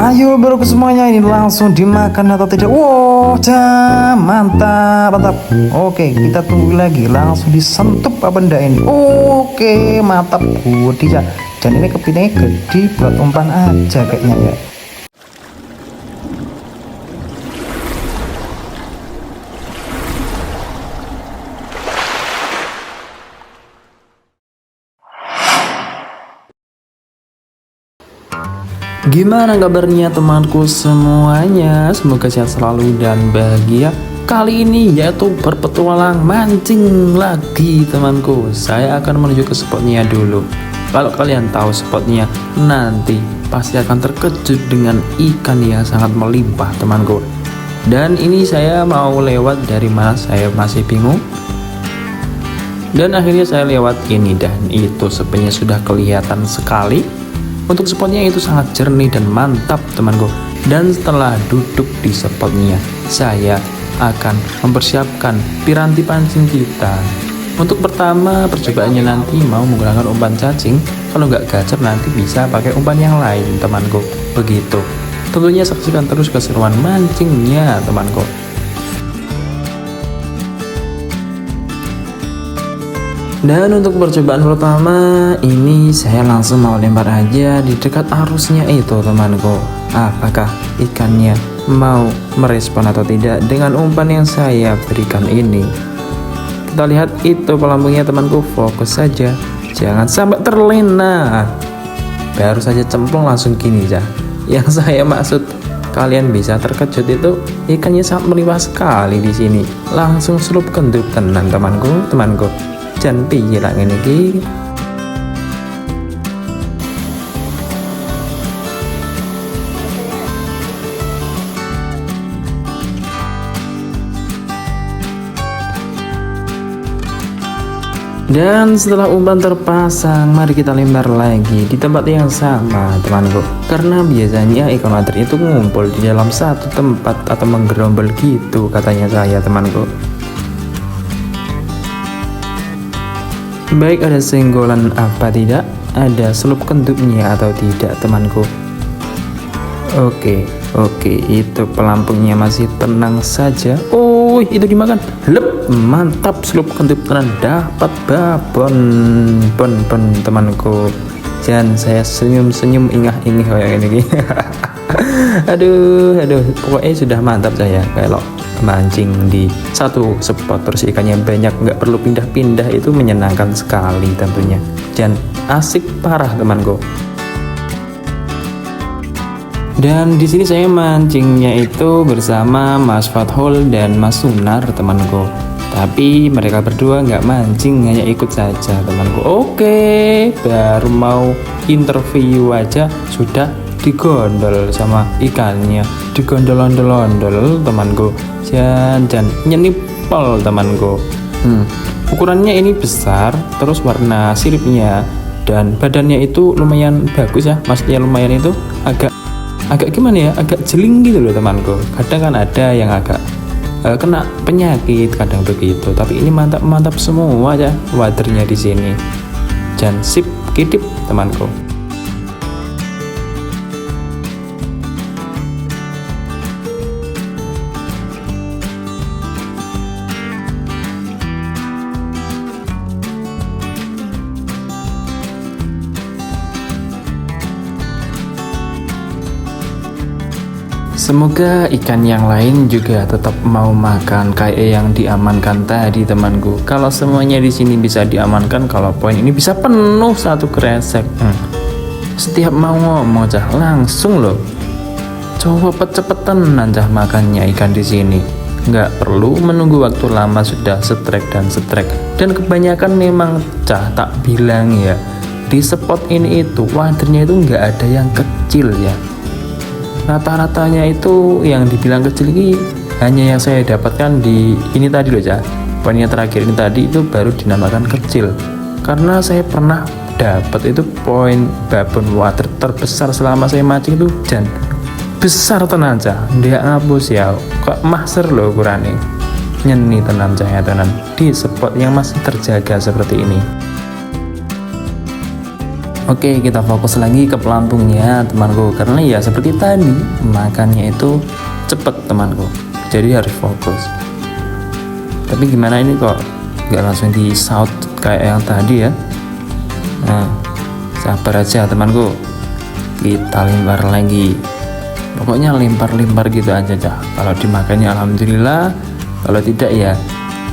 Ayo bro semuanya, ini langsung dimakan atau tidak? Wow, mantap, mantap. Oke, kita tunggu lagi. Langsung disentup apa enggak ini? Oke, mantap. Gede ya. Dan ini kepinnya gede buat umpan aja kayaknya ya. Gimana kabarnya temanku semuanya? Semoga sehat selalu dan bahagia. Kali ini yaitu berpetualang mancing lagi temanku. Saya akan menuju ke spotnya dulu. Kalau kalian tahu spotnya, nanti pasti akan terkejut dengan ikan yang sangat melimpah temanku. Dan ini saya mau lewat dari mana saya masih bingung. Dan akhirnya saya lewat ini, dan itu sebenarnya sudah kelihatan sekali. Untuk spotnya itu sangat jernih dan mantap temanku. Dan setelah duduk di spotnya, saya akan mempersiapkan piranti pancing kita. Untuk pertama percobaannya nanti mau menggunakan umpan cacing. Kalau nggak gacor nanti bisa pakai umpan yang lain temanku. Begitu. Tentunya saksikan terus keseruan mancingnya temanku. Dan untuk percobaan pertama ini saya langsung mau lempar aja di dekat arusnya itu temanku. Apakah ikannya mau merespon atau tidak dengan umpan yang saya berikan ini? Kita lihat itu pelampungnya temanku, fokus saja, jangan sampai terlena. Baru saja cemplung langsung gini ya. Yang saya maksud kalian bisa terkejut itu ikannya sangat melimpah sekali di sini. Langsung selup kendup tenan temanku. Jangan piye lah ngene iki. Dan setelah umpan terpasang, mari kita lempar lagi di tempat yang sama temanku. Karena biasanya ikan wader itu ngumpul di dalam satu tempat atau menggerombol gitu katanya saya temanku. Baik ada senggolan apa tidak, ada selup kendupnya atau tidak temanku. Oke, itu pelampungnya masih tenang saja. Oh, itu dimakan. Lep, mantap, selup kendup tenan, dapat babon temanku. Dan saya senyum-senyum ingah-ingih kayak ini. aduh, pokoknya sudah mantap saya kalau mancing di satu spot terus ikannya banyak, nggak perlu pindah-pindah, itu menyenangkan sekali tentunya dan asik parah temanku. Dan di sini saya mancingnya itu bersama Mas Fathul dan Mas Sunar temanku, tapi mereka berdua nggak mancing, hanya ikut saja temanku. Oke, baru mau interview aja sudah digondol sama ikannya, digondol-ondol temanku, dan nyenipol temanku. Ukurannya ini besar, terus warna siripnya dan badannya itu lumayan bagus ya, maksudnya lumayan itu agak gimana ya, agak jeling gitu loh temanku. Kadang kan ada yang agak kena penyakit kadang begitu, tapi ini mantap semua ya wadernya di sini, dan sip kidip temanku. Semoga ikan yang lain juga tetap mau makan kayak yang diamankan tadi temanku. Kalau semuanya di sini bisa diamankan, kalau poin ini bisa penuh satu kresek. Setiap mau ngomong aja langsung loh. Coba cepet-cepetan aja makannya ikan di sini. Nggak perlu menunggu waktu lama, sudah setrek. Dan kebanyakan memang tak bilang ya, di spot ini itu wadernya itu nggak ada yang kecil ya. Rata-ratanya itu yang dibilang kecil ini hanya yang saya dapatkan di ini tadi loh ya. Poinnya terakhir ini tadi itu baru dinamakan kecil. Karena saya pernah dapat itu poin babon water terbesar selama saya mancing itu, dan besar tenan aja. Dia ngapus ya. Kok master loh ukurannya. Nyeni tenan saya tenan di spot yang masih terjaga seperti ini. Oke, kita fokus lagi ke pelampungnya temanku, karena ya seperti tadi makannya itu cepet temanku, jadi harus fokus. Tapi gimana ini kok nggak langsung di shout kayak yang tadi ya. Nah, sabar aja temanku, kita lempar lagi, pokoknya lempar-lempar gitu aja cah. Kalau dimakannya alhamdulillah, kalau tidak ya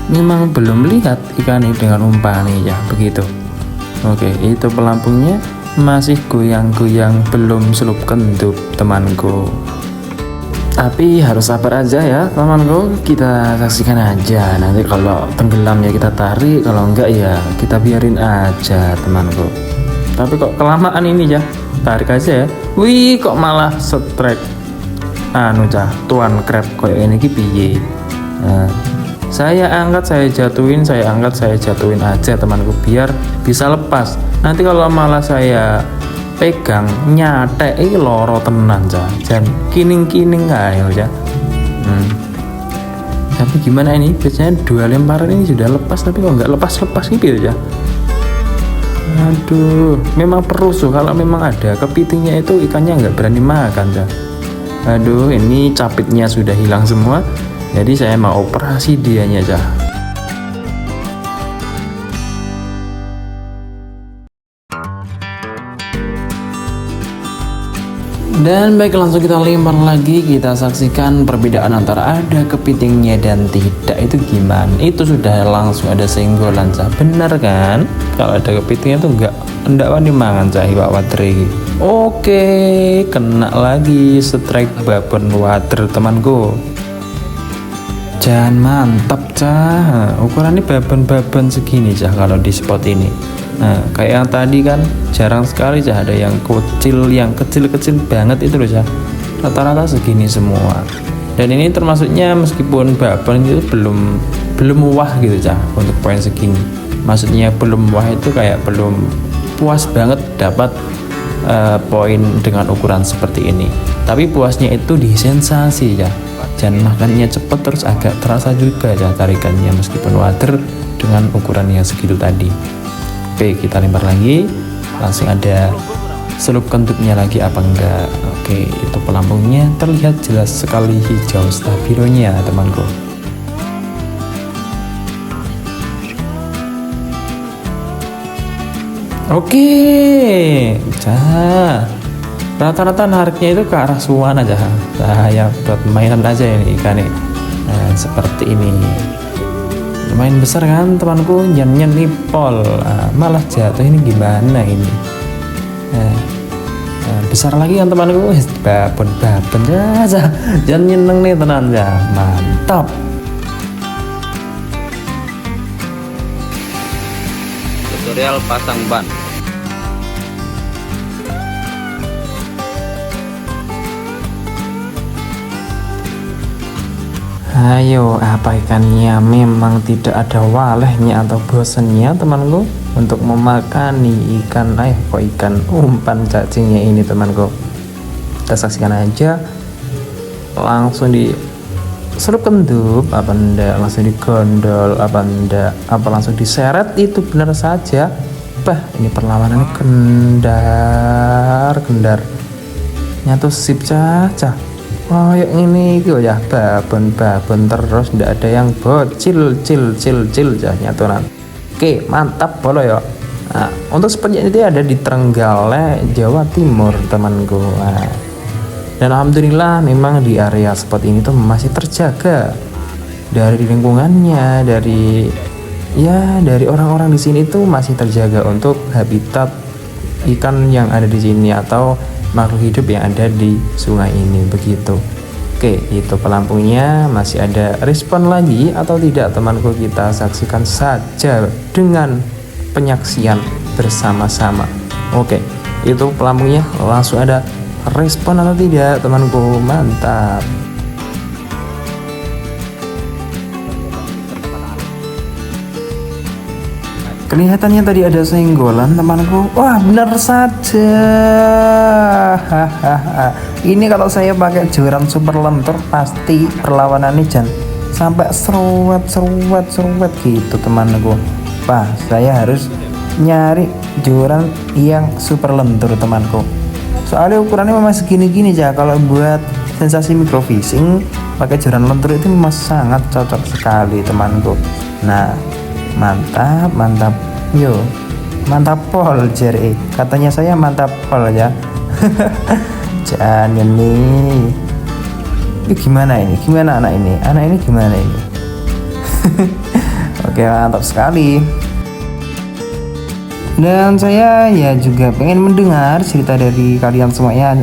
memang belum lihat ikan ini dengan umpan nih ya, begitu. Oke, itu pelampungnya masih goyang-goyang, belum selup kentup temanku. Tapi harus sabar aja ya temanku, kita saksikan aja. Nanti kalau tenggelam ya kita tarik, kalau enggak ya kita biarin aja temanku. Tapi kok kelamaan ini ya, tarik aja ya. Wih, kok malah strike anu cah, tuan crab kayak ini piye. Nah, saya angkat, saya jatuhin, saya angkat, saya jatuhin aja temanku, biar bisa lepas. Nanti kalau malah saya pegang nyate loro tenan cah, jangan kining-kining ayo ya. Tapi gimana ini, biasanya 2 lemparan ini sudah lepas, tapi kok nggak lepas-lepas gitu ya. Aduh, memang perusuh kalau memang ada kepitingnya itu ikannya nggak berani makan cah. Aduh, ini capitnya sudah hilang semua. Jadi saya mau operasi dianya aja. Dan baik, langsung kita lempar lagi, kita saksikan perbedaan antara ada kepitingnya dan tidak itu gimana. Itu sudah langsung ada senggolan cah, bener kan? Kalau ada kepitingnya tuh enggak wani mangan cah iwak water. Oke, kena lagi strike babon water temanku. Jangan, mantap cah, ukurannya babon-babon segini cah kalau di spot ini. Nah, kayak yang tadi kan jarang sekali cah ada yang kecil banget itu loh cah, rata-rata segini semua. Dan ini termasuknya meskipun babon itu belum wah gitu cah untuk poin segini. Maksudnya belum wah itu kayak belum puas banget dapat poin dengan ukuran seperti ini. Tapi puasnya itu di sensasi ya. Jangan makannya cepet terus agak terasa juga ya tarikannya meskipun water dengan ukuran yang segitu tadi. Oke, kita lempar lagi, langsung ada selup kentutnya lagi apa enggak. Oke, itu pelampungnya terlihat jelas sekali hijau stabilonya temanku. Oke, cah, rata-rata nariknya itu ke arah suan aja. Saya buat mainan aja ini ikan nih. Nah, seperti ini. Lumayan besar kan temanku, nyen nipol. Nah, malah jatuh, ini gimana ini? Nah, besar lagi kan temanku. Babon ya, jangan nyeneng nih tenan ya. Mantap. Tutorial pasang ban. Ayo, apa ikannya memang tidak ada walehnya atau bosannya temanku untuk memakani ikan ikan umpan cacingnya ini temanku. Kita saksikan aja, langsung di selup kentup apa enggak, langsung digondol apa enggak, apa langsung diseret, itu benar saja. Ini perlawanannya kendar nyatu sip cah. Oh ya ini gitu ya, babon terus, ndak ada yang bocil cil nyaturan. Oke, mantap bolo ya. Nah, untuk spotnya ini ada di Trenggalek, Jawa Timur temanku. Nah, dan alhamdulillah memang di area spot ini tuh masih terjaga dari lingkungannya, dari orang-orang di sini tuh masih terjaga untuk habitat ikan yang ada di sini atau makhluk hidup yang ada di sungai ini, begitu. Oke, itu pelampungnya. Masih ada respon lagi atau tidak temanku, kita saksikan saja dengan penyaksian bersama-sama. Oke, itu pelampungnya, langsung ada respon atau tidak temanku. Mantap. Kelihatannya tadi ada senggolan temanku. Wah, benar saja. Ini kalau saya pakai joran super lentur pasti perlawanannya sampai seruat gitu temanku. Saya harus nyari joran yang super lentur temanku. Soalnya ukurannya memang segini-gini ya. Kalau buat sensasi microfishing pakai joran lentur itu memang sangat cocok sekali temanku. Nah, mantap yo, mantap pol jere, katanya saya mantap pol ya. Jangan nih, ini gimana anak ini gimana ini. Oke, mantap sekali. Dan saya ya juga pengen mendengar cerita dari kalian semuanya.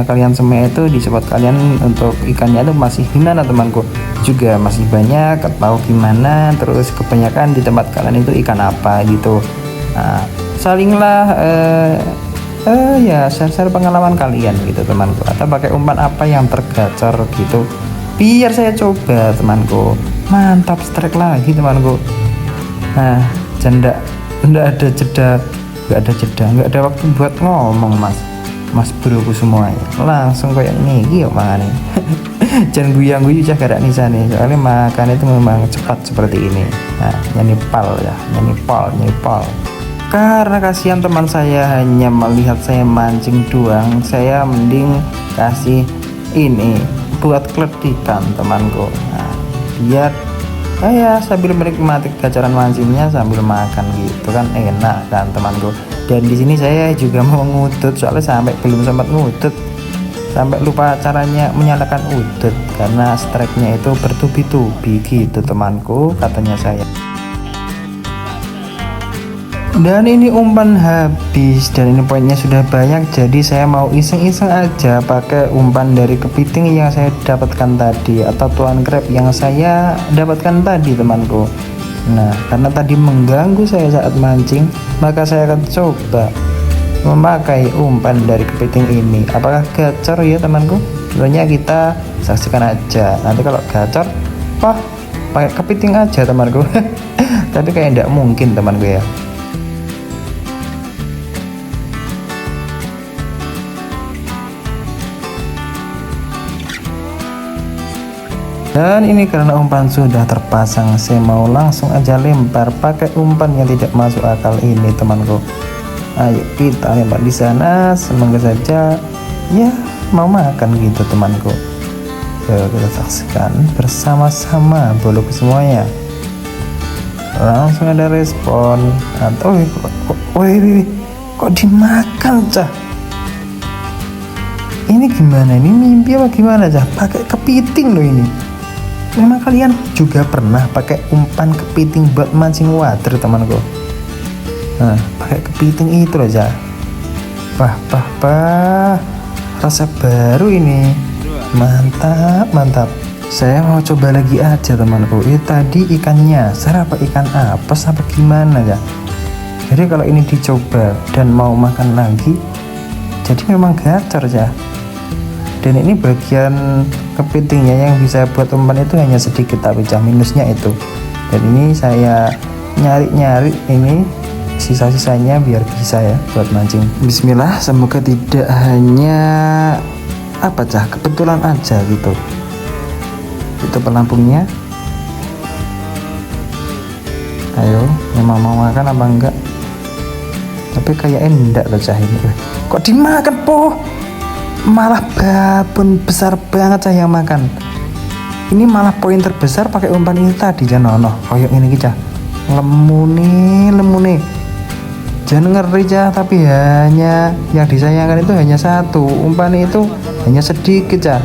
Kalian semua itu di spot kalian untuk ikannya itu masih gimana temanku, juga masih banyak atau gimana, terus kebanyakan di tempat kalian itu ikan apa gitu. Salinglah ya share pengalaman kalian gitu temanku, atau pakai umpan apa yang tergacor gitu biar saya coba temanku. Mantap strike lagi temanku. Nah, janda nggak ada jeda, waktu buat ngomong mas broku semuanya, langsung kayak ini yuk makan. Jangan guyang-guyu cah garak nisane, soalnya makan itu memang cepat seperti ini. Nah, nyanyi pal. Karena kasihan teman saya hanya melihat saya mancing doang, saya mending kasih ini buat kletikan temanku. Nah, biar saya sambil menikmati gacoran mancingnya sambil makan gitu kan enak kan temanku. Dan di sini saya juga mau ngudut, soalnya sampai belum sempat ngudut, sampai lupa caranya menyalakan udut karena strike-nya itu bertubi-tubi gitu temanku, katanya saya. Dan ini umpan habis dan ini poinnya sudah banyak, jadi saya mau iseng-iseng aja pakai umpan dari kepiting yang saya dapatkan tadi, atau tuan crab yang saya dapatkan tadi temanku. Nah, karena tadi mengganggu saya saat mancing, maka saya akan coba memakai umpan dari kepiting ini. Apakah gacor ya temanku? Tentunya kita saksikan aja. Nanti kalau gacor, wah pakai kepiting aja temanku. Tapi kayak tidak mungkin temanku ya. Dan ini karena umpan sudah terpasang, saya mau langsung aja lempar pakai umpan yang tidak masuk akal ini temanku. Ayo kita lempar di sana, semoga saja ya mau makan gitu temanku. Yuk kita saksikan bersama-sama boloku semuanya. Langsung ada respon. Atau kok dimakan cah? Ini gimana? Ini mimpi apa gimana cah? Pakai kepiting loh ini. Memang kalian juga pernah pakai umpan kepiting buat mancing water temanku? Nah, pakai kepiting itu aja. Bah, rasa baru ini. Mantap. Saya mau coba lagi aja temanku. Ini tadi ikan nyasar apa ikan apes apa gimana ya? Jadi kalau ini dicoba dan mau makan lagi, jadi memang gacor ya. Dan ini bagian kepitingnya yang bisa buat umpan itu hanya sedikit, tapi minusnya itu. Dan ini saya nyari ini sisa-sisanya biar bisa ya buat mancing. Bismillah, semoga tidak hanya kebetulan aja gitu. Itu pelampungnya. Ayo, memang mau makan apa enggak? Tapi kayaknya enggak loh cah ini. Kok dimakan po? Malah babon besar banget cah yang makan. Ini malah poin terbesar pakai umpan ini tadi janono. Koyok ini kita lemune. Jangan ngeri cah, tapi hanya yang disayangkan itu hanya satu. Umpan itu hanya sedikit cah.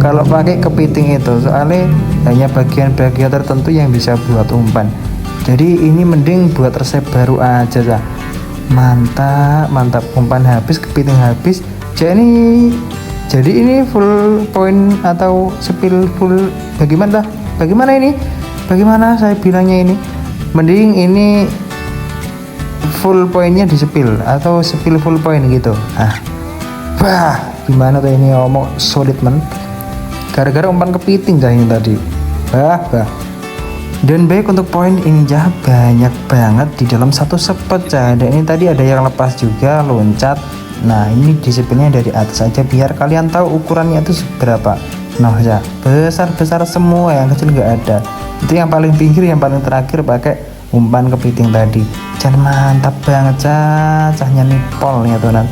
Kalau pakai kepiting itu, soalnya hanya bagian-bagian tertentu yang bisa buat umpan. Jadi ini mending buat resep baru aja cah. Mantap umpan habis, kepiting habis. Jadi ini full point atau spill full bagaimana ini? Bagaimana saya bilangnya ini? Mending ini full pointnya di spill atau spill full point gitu. Gimana tuh ini ngomong solid men? Gara-gara umpan kepiting ini tadi. Dan baik untuk poin ini banyak banget di dalam satu spot dan ini tadi ada yang lepas juga loncat. Nah ini disiplinnya dari atas aja biar kalian tahu ukurannya itu seberapa. Nah ya besar semua, yang kecil nggak ada. Itu yang paling pinggir, yang paling terakhir pakai umpan kepiting tadi. Jan mantap banget cahnya nipol ya teman.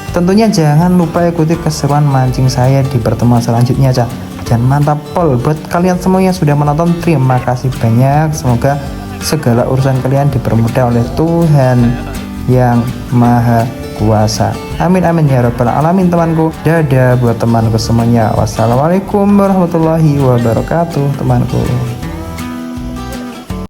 Tentunya jangan lupa ikuti keseruan mancing saya di pertemuan selanjutnya cah. Dan mantap pol buat kalian semua yang sudah menonton, terima kasih banyak. Semoga segala urusan kalian dipermudah oleh Tuhan yang Maha Kuasa. Amin amin ya rabbal alamin temanku. Dadah buat temanku semuanya. Wassalamualaikum warahmatullahi wabarakatuh temanku.